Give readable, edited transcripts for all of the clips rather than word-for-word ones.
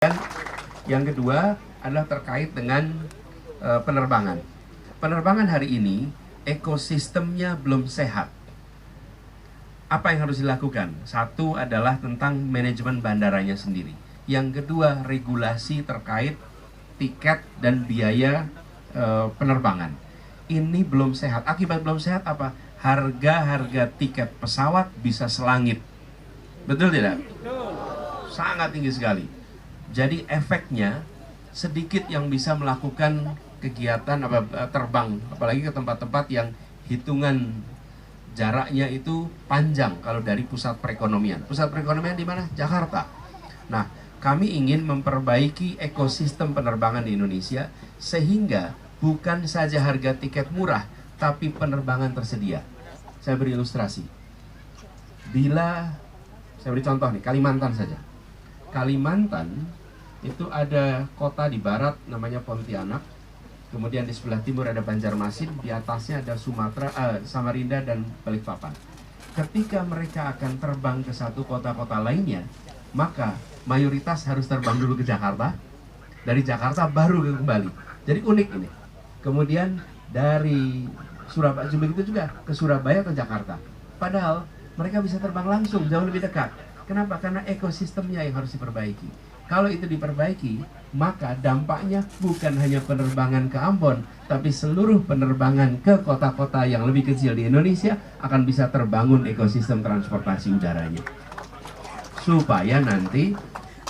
Dan yang kedua adalah terkait dengan penerbangan. Penerbangan hari ini ekosistemnya belum sehat. Apa yang harus dilakukan? Satu adalah tentang manajemen bandaranya sendiri. Yang kedua, regulasi terkait tiket dan biaya penerbangan. Ini belum sehat. Akibat belum sehat apa? Harga-harga tiket pesawat bisa selangit. Betul tidak? Sangat tinggi sekali. Jadi efeknya sedikit yang bisa melakukan kegiatan terbang, apalagi ke tempat-tempat yang hitungan jaraknya itu panjang kalau dari pusat perekonomian. Pusat perekonomian di mana? Jakarta. Nah, kami ingin memperbaiki ekosistem penerbangan di Indonesia sehingga bukan saja harga tiket murah, tapi penerbangan tersedia. Saya beri ilustrasi. Saya beri contoh nih, Kalimantan saja. Kalimantan itu ada kota di barat namanya Pontianak, kemudian di sebelah timur ada Banjarmasin, di atasnya ada Samarinda dan Balikpapan. Ketika mereka akan terbang ke satu kota-kota lainnya, maka mayoritas harus terbang dulu ke Jakarta, dari Jakarta baru kembali. Jadi unik ini. Kemudian dari Surabaya begitu juga ke Surabaya atau Jakarta. Padahal mereka bisa terbang langsung jauh lebih dekat. Kenapa? Karena ekosistemnya yang harus diperbaiki. Kalau itu diperbaiki, maka dampaknya bukan hanya penerbangan ke Ambon, tapi seluruh penerbangan ke kota-kota yang lebih kecil di Indonesia akan bisa terbangun ekosistem transportasi udaranya. Supaya nanti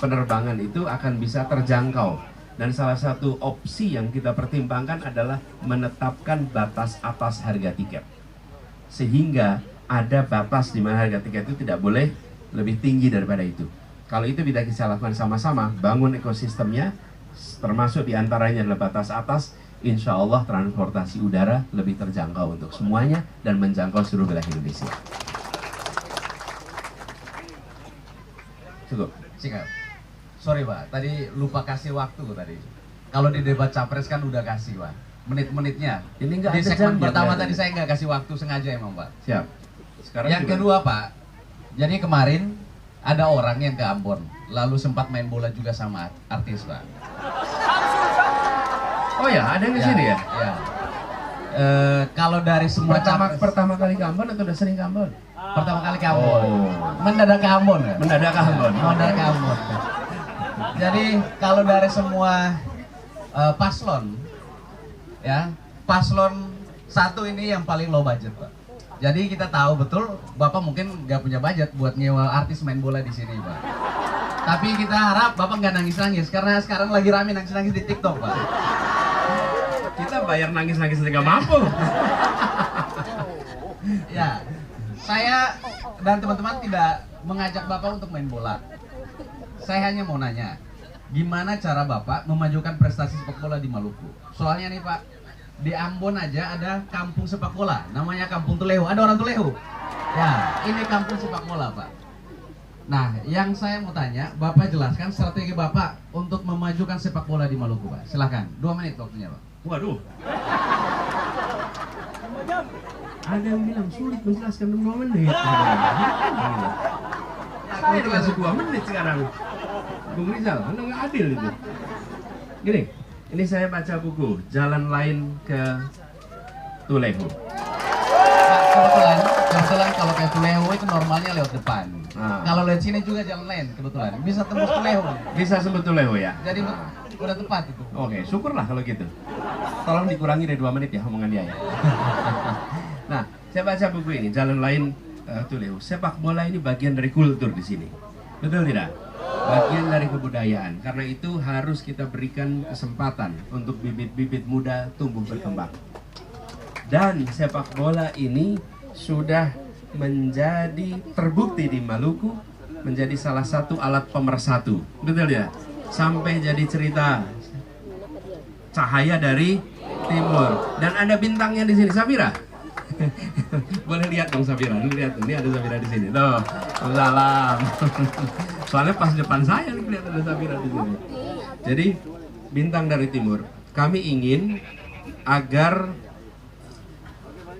penerbangan itu akan bisa terjangkau. Dan salah satu opsi yang kita pertimbangkan adalah menetapkan batas atas harga tiket. Sehingga ada batas di mana harga tiket itu tidak boleh lebih tinggi daripada itu. Kalau itu bisa kita lakukan sama-sama, bangun ekosistemnya, termasuk diantaranya adalah batas atas, insya Allah transportasi udara lebih terjangkau untuk semuanya dan menjangkau seluruh wilayah Indonesia. Cukup. Singkat. Sorry Pak, tadi lupa kasih waktu tadi. Kalau di debat capres kan udah kasih Pak, menit-menitnya. Ini nggak Di ada segmen jam, pertama ya, tadi saya nggak kasih waktu sengaja emang Pak. Siap. Sekarang Yang juga. kedua Pak, jadi kemarin ada orang yang ke Ambon, lalu sempat main bola juga sama artis Pak. Oh ya, ada yang di sini ya? Ya. Kalau dari semua Pertama kali ke Ambon atau udah sering ke Ambon? pertama kali ke Ambon. Oh. Mendadak ke Ambon ya? Mendadak ke Ambon. Mendadak ke Ambon. Jadi kalau dari semua paslon, ya paslon satu ini yang paling low budget Pak. Jadi kita tahu betul Bapak mungkin nggak punya budget buat nyewa artis main bola di sini Pak. Tapi kita harap Bapak nggak nangis-nangis karena sekarang lagi rame nangis-nangis di TikTok Pak. Kita bayar nangis-nangis nggak mampu. Ya, saya dan teman-teman tidak mengajak Bapak untuk main bola. Saya hanya mau nanya, gimana cara Bapak memajukan prestasi sepak bola di Maluku? Soalnya nih Pak, di Ambon aja ada kampung sepak bola, namanya Kampung Tulehu. Ada orang Tulehu? Ya, ini kampung sepak bola Pak. Nah, yang saya mau tanya, Bapak jelaskan strategi Bapak untuk memajukan sepak bola di Maluku Pak. Silahkan, 2 menit waktunya Pak. Waduh. Ada yang bilang sulit menjelaskan 2 menit. Saya dikasih 2 menit sekarang. Bung Rizal, Anda nggak adil itu. Gini, ini saya baca buku Jalan Lain ke Tulehu. Nah, kebetulan kalau ke Tulehu itu normalnya lewat depan. Ah. Kalau lewat sini juga jalan lain kebetulan. Bisa tembus Tulehu. Bisa sebut Tulehu ya? Jadi udah tepat itu. Oke, syukurlah kalau gitu. Tolong dikurangi dari 2 menit ya omongan dia ya. Nah, saya baca buku ini Jalan Lain Tulehu. Sepak bola ini bagian dari kultur di sini. Betul tidak? Bagian dari kebudayaan. Karena itu harus kita berikan kesempatan untuk bibit-bibit muda tumbuh berkembang. Dan sepak bola ini sudah menjadi terbukti di Maluku menjadi salah satu alat pemersatu. Betul ya? Sampai jadi cerita cahaya dari timur. Dan ada bintangnya di sini, Safira. Boleh lihat dong Safira, lihat ini ada Safira di sini. Tuh, salam. Soalnya pas depan saya nih lihat ada Safira di sini. Jadi bintang dari timur. Kami ingin agar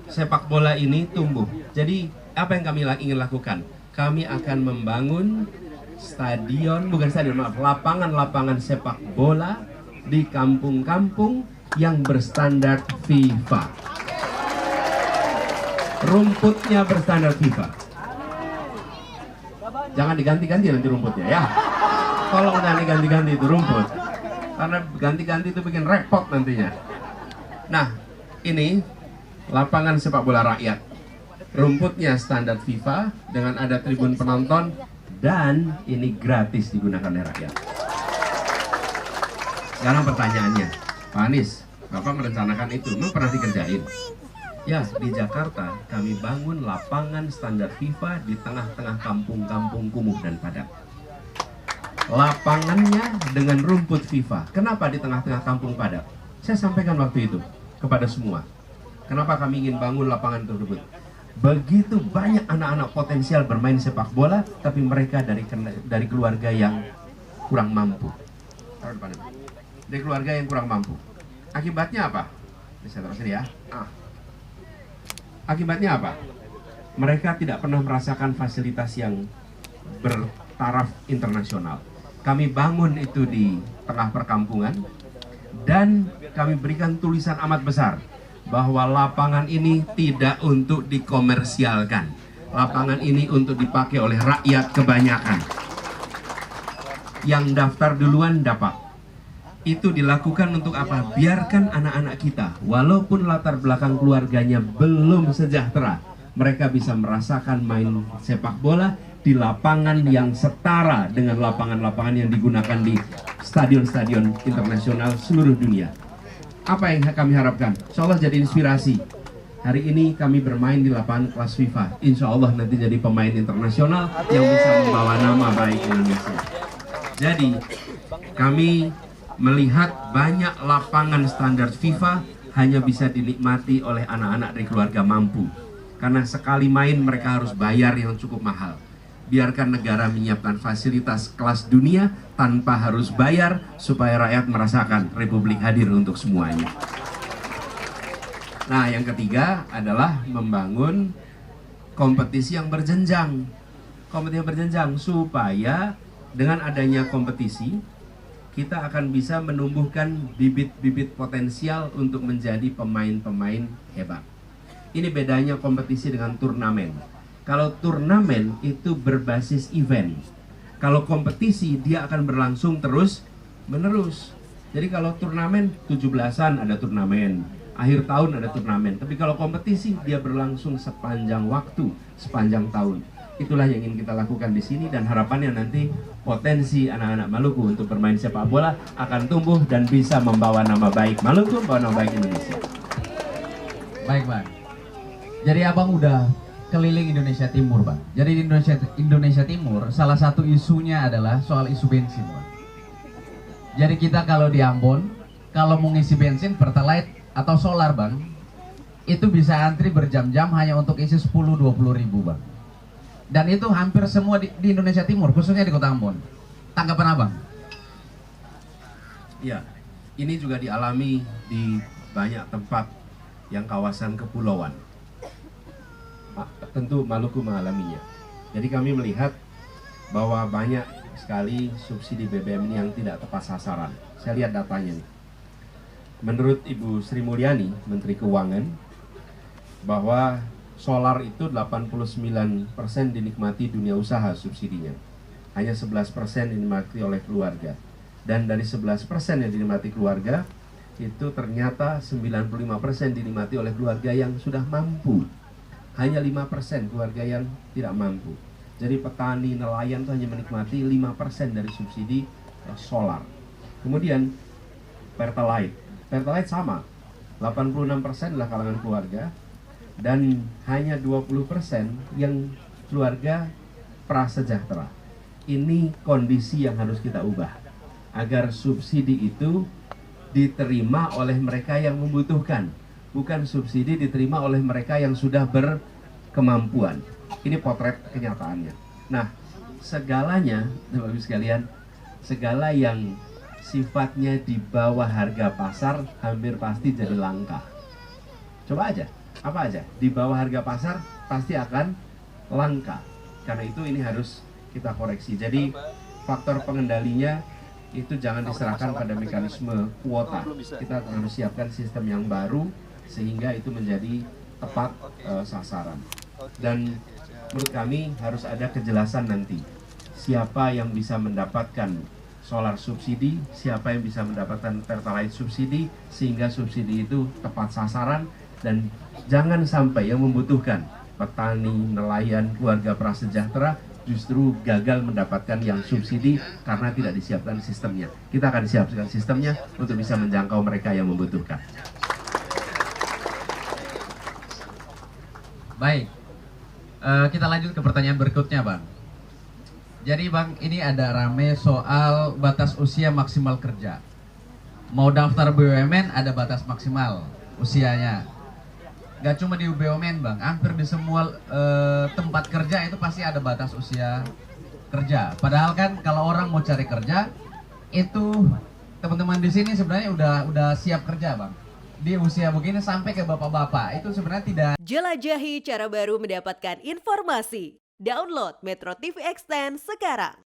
sepak bola ini tumbuh. Jadi apa yang kami ingin lakukan? Kami akan membangun bukan stadion, maaf, lapangan-lapangan sepak bola di kampung-kampung yang berstandar FIFA. Rumputnya berstandar FIFA. Jangan diganti-ganti nanti rumputnya ya. Tolong jangan diganti-ganti itu rumput. Karena ganti-ganti itu bikin repot nantinya. Nah, ini lapangan sepak bola rakyat. Rumputnya standar FIFA dengan ada tribun penonton dan ini gratis digunakan oleh rakyat. Sekarang pertanyaannya, Pak Anies, Bapak merencanakan itu, memang pernah dikerjain? Ya, di Jakarta kami bangun lapangan standar FIFA di tengah-tengah kampung-kampung kumuh dan padat. Lapangannya dengan rumput FIFA. Kenapa di tengah-tengah kampung padat? Saya sampaikan waktu itu kepada semua. Kenapa kami ingin bangun lapangan tersebut? Begitu banyak anak-anak potensial bermain sepak bola, tapi mereka dari keluarga yang kurang mampu. Dari keluarga yang kurang mampu. Akibatnya apa? Bisa terus ya. Akibatnya apa? Mereka tidak pernah merasakan fasilitas yang bertaraf internasional. Kami bangun itu di tengah perkampungan dan kami berikan tulisan amat besar bahwa lapangan ini tidak untuk dikomersialkan. Lapangan ini untuk dipakai oleh rakyat kebanyakan. Yang daftar duluan dapat. Itu dilakukan untuk apa? Biarkan anak-anak kita, walaupun latar belakang keluarganya belum sejahtera, mereka bisa merasakan main sepak bola di lapangan yang setara dengan lapangan-lapangan yang digunakan di stadion-stadion internasional seluruh dunia. Apa yang kami harapkan? Insya Allah jadi inspirasi. Hari ini kami bermain di lapangan kelas FIFA. Insya Allah nanti jadi pemain internasional yang bisa membawa nama baik Indonesia. Jadi kami melihat banyak lapangan standar FIFA hanya bisa dinikmati oleh anak-anak dari keluarga mampu. Karena sekali main mereka harus bayar yang cukup mahal. Biarkan negara menyiapkan fasilitas kelas dunia tanpa harus bayar supaya rakyat merasakan Republik hadir untuk semuanya. Nah, yang ketiga adalah membangun kompetisi yang berjenjang. Kompetisi yang berjenjang supaya dengan adanya kompetisi kita akan bisa menumbuhkan bibit-bibit potensial untuk menjadi pemain-pemain hebat. Ini bedanya kompetisi dengan turnamen. Kalau turnamen itu berbasis event. Kalau kompetisi dia akan berlangsung terus menerus. Jadi kalau turnamen 17-an ada turnamen, akhir tahun ada turnamen. Tapi kalau kompetisi dia berlangsung sepanjang waktu, sepanjang tahun. Itulah yang ingin kita lakukan di sini dan harapannya nanti potensi anak-anak Maluku untuk bermain sepak bola akan tumbuh dan bisa membawa nama baik Maluku, membawa nama baik Indonesia. Baik, Bang. Jadi Abang udah keliling Indonesia Timur, Bang. Jadi di Indonesia Timur salah satu isunya adalah soal isu bensin, Bang. Jadi kita kalau di Ambon, kalau mau ngisi bensin Pertalite atau solar, Bang, itu bisa antri berjam-jam hanya untuk isi 10-20 ribu, Bang. Dan itu hampir semua di Indonesia Timur, khususnya di Kota Ambon. Tanggapan Abang? Ya, ini juga dialami di banyak tempat yang kawasan kepulauan. Tentu Maluku mengalaminya. Jadi kami melihat bahwa banyak sekali subsidi BBM ini yang tidak tepat sasaran. Saya lihat datanya nih. Menurut Ibu Sri Mulyani, Menteri Keuangan, bahwa solar itu 89% dinikmati dunia usaha subsidinya. Hanya 11% dinikmati oleh keluarga. Dan dari 11% yang dinikmati keluarga, itu ternyata 95% dinikmati oleh keluarga yang sudah mampu. Hanya 5% keluarga yang tidak mampu. Jadi petani, nelayan itu hanya menikmati 5% dari subsidi solar. Kemudian Pertalite. Pertalite sama. 86% adalah kalangan keluarga. Dan hanya 20% yang keluarga prasejahtera. Ini kondisi yang harus kita ubah agar subsidi itu diterima oleh mereka yang membutuhkan, bukan subsidi diterima oleh mereka yang sudah berkemampuan. Ini potret kenyataannya. Nah, segalanya, Bapak-Ibu sekalian, segala yang sifatnya di bawah harga pasar hampir pasti jadi langka. Coba aja. Apa aja di bawah harga pasar pasti akan langka. Karena itu ini harus kita koreksi. Jadi faktor pengendalinya itu jangan diserahkan pada mekanisme kuota. Kita harus siapkan sistem yang baru sehingga itu menjadi tepat sasaran. Dan menurut kami harus ada kejelasan nanti siapa yang bisa mendapatkan solar subsidi, siapa yang bisa mendapatkan pertalite subsidi, sehingga subsidi itu tepat sasaran dan jangan sampai yang membutuhkan petani, nelayan, keluarga prasejahtera justru gagal mendapatkan yang subsidi karena tidak disiapkan sistemnya. Kita akan siapkan sistemnya untuk bisa menjangkau mereka yang membutuhkan. Baik, kita lanjut ke pertanyaan berikutnya, Bang. Jadi Bang, ini ada rame soal batas usia maksimal kerja. Mau daftar BUMN ada batas maksimal usianya. Gak cuma di BUMN Bang, hampir di semua tempat kerja itu pasti ada batas usia kerja. Padahal kan kalau orang mau cari kerja, itu teman-teman di sini sebenarnya udah siap kerja Bang. Di usia begini sampai ke bapak-bapak, itu sebenarnya tidak. Jelajahi cara baru mendapatkan informasi. Download Metro TV Extend sekarang.